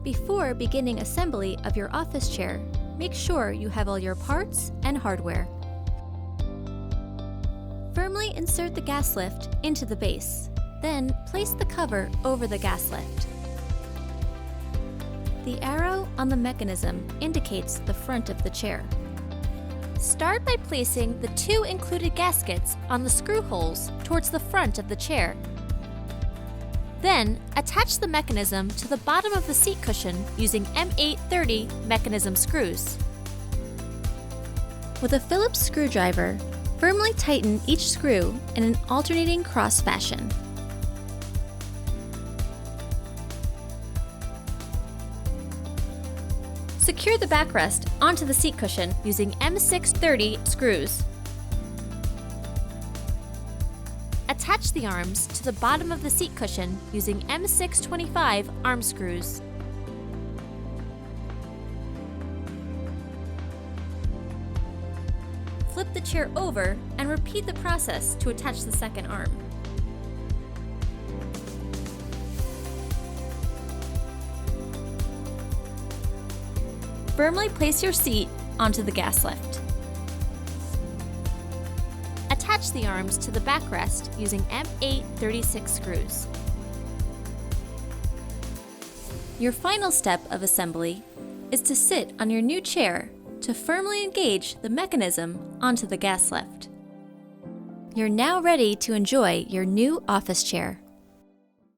Before beginning assembly of your office chair, make sure you have all your parts and hardware. Firmly insert the gas lift into the base, then place the cover over the gas lift. The arrow on the mechanism indicates the front of the chair. Start by placing the 2 included gaskets on the screw holes towards the front of the chair. Then, attach the mechanism to the bottom of the seat cushion using M830 mechanism screws. With a Phillips screwdriver, firmly tighten each screw in an alternating cross fashion. Secure the backrest onto the seat cushion using M630 screws. Attach the arms to the bottom of the seat cushion using M625 arm screws. Flip the chair over and repeat the process to attach the second arm. Firmly place your seat onto the gas lift. Attach the arms to the backrest using M836 screws. Your final step of assembly is to sit on your new chair to firmly engage the mechanism onto the gas lift. You're now ready to enjoy your new office chair.